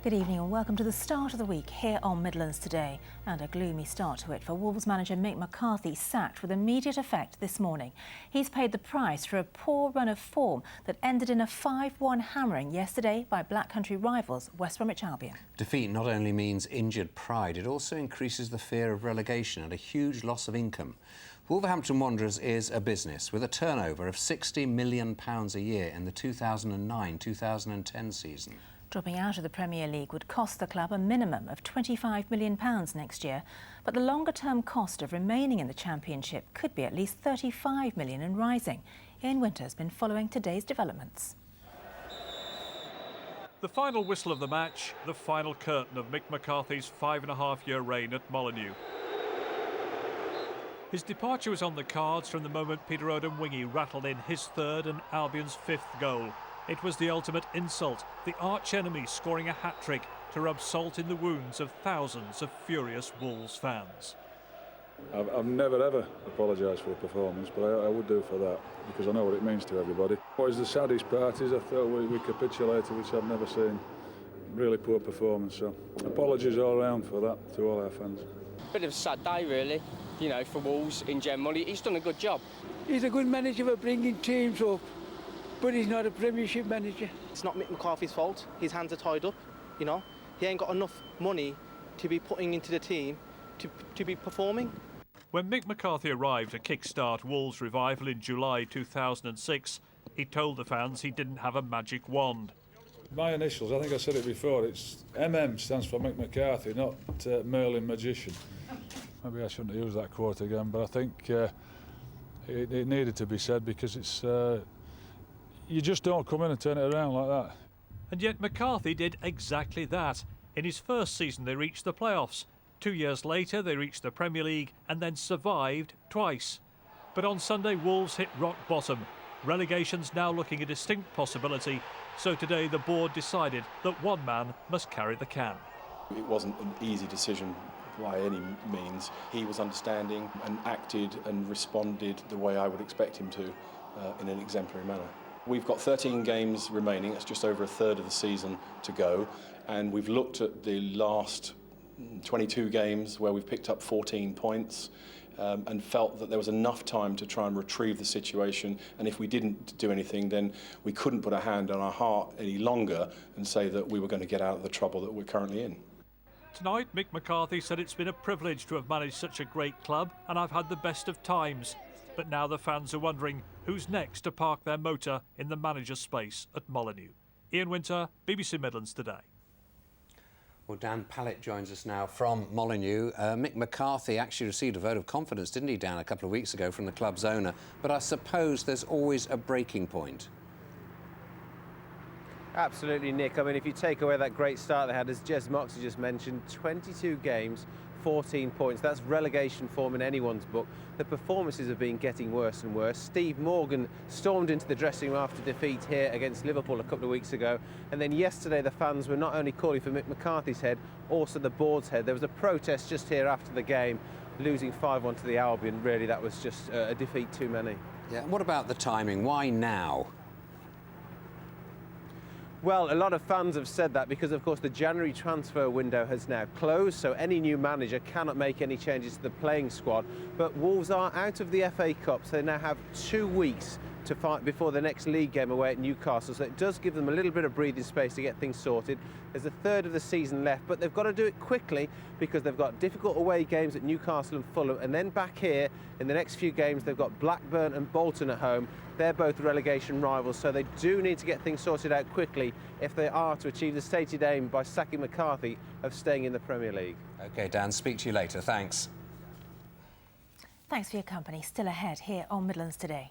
Good evening and welcome to the start of the week here on Midlands Today. And a gloomy start to it for Wolves manager Mick McCarthy, sacked with immediate effect this morning. He's paid the price for a poor run of form that ended in a 5-1 hammering yesterday by Black Country rivals West Bromwich Albion. Defeat not only means injured pride, it also increases the fear of relegation and a huge loss of income. Wolverhampton Wanderers is a business with a turnover of £60 million a year in the 2009-2010 season. Dropping out of the Premier League would cost the club a minimum of £25 million next year, but the longer-term cost of remaining in the Championship could be at least £35 million and rising. Ian Winter's been following today's developments. The final whistle of the match, the final curtain of Mick McCarthy's 5.5-year reign at Molineux. His departure was on the cards from the moment Peter Odemwingie rattled in his third and Albion's fifth goal. It was the ultimate insult, the arch-enemy scoring a hat-trick to rub salt in the wounds of thousands of furious Wolves fans. I've never ever apologised for a performance, but I would do for that, because I know what it means to everybody. What is the saddest part is I thought we capitulated, which I've never seen. Really poor performance, so apologies all round for that to all our fans. Bit of a sad day really, you know, for Wolves in general. He's done a good job. He's a good manager for bringing teams up, but he's not a Premiership manager. It's not Mick McCarthy's fault. His hands are tied up, you know. He ain't got enough money to be putting into the team to be performing. When Mick McCarthy arrived to kick-start Wolves' revival in July 2006, he told the fans he didn't have a magic wand. My initials, I think I said it before, it's MM stands for Mick McCarthy, not Merlin Magician. Maybe I shouldn't use that quote again, but I think it needed to be said, because it's you just don't come in and turn it around like that. And yet McCarthy did exactly that. In his first season they reached the playoffs. 2 years later they reached the Premier League and then survived twice. But on Sunday Wolves hit rock bottom. Relegation's now looking a distinct possibility, so today the board decided that one man must carry the can. It wasn't an easy decision by any means. He was understanding and acted and responded the way I would expect him to, in an exemplary manner. We've got 13 games remaining, that's just over a third of the season to go, and we've looked at the last 22 games where we've picked up 14 points and felt that there was enough time to try and retrieve the situation, and if we didn't do anything then we couldn't put a hand on our heart any longer and say that we were going to get out of the trouble that we're currently in. Tonight Mick McCarthy said it's been a privilege to have managed such a great club and I've had the best of times. But now the fans are wondering who's next to park their motor in the manager's space at Molineux. Ian Winter, BBC Midlands Today. Well, Dan Pallett joins us now from Molineux. Mick McCarthy actually received a vote of confidence, didn't he, Dan, a couple of weeks ago from the club's owner? But I suppose there's always a breaking point. Absolutely, Nick. I mean, if you take away that great start they had, as Jez Moxey just mentioned, 22 games, 14 points. That's relegation form in anyone's book. The performances have been getting worse and worse. Steve Morgan stormed into the dressing room after defeat here against Liverpool a couple of weeks ago. And then yesterday the fans were not only calling for Mick McCarthy's head, also the board's head. There was a protest just here after the game, losing 5-1 to the Albion. Really, that was just a defeat too many. Yeah, and what about the timing? Why now? Well, a lot of fans have said that because, of course, the January transfer window has now closed, so any new manager cannot make any changes to the playing squad. But Wolves are out of the FA Cup, so they now have 2 weeks to fight before the next league game away at Newcastle, so it does give them a little bit of breathing space to get things sorted. There's a third of the season left, but they've got to do it quickly because they've got difficult away games at Newcastle and Fulham, and then back here in the next few games they've got Blackburn and Bolton at home. They're both relegation rivals, so they do need to get things sorted out quickly if they are to achieve the stated aim by sacking McCarthy of staying in the Premier League. OK, Dan, speak to you later. Thanks. Thanks for your company. Still ahead here on Midlands Today.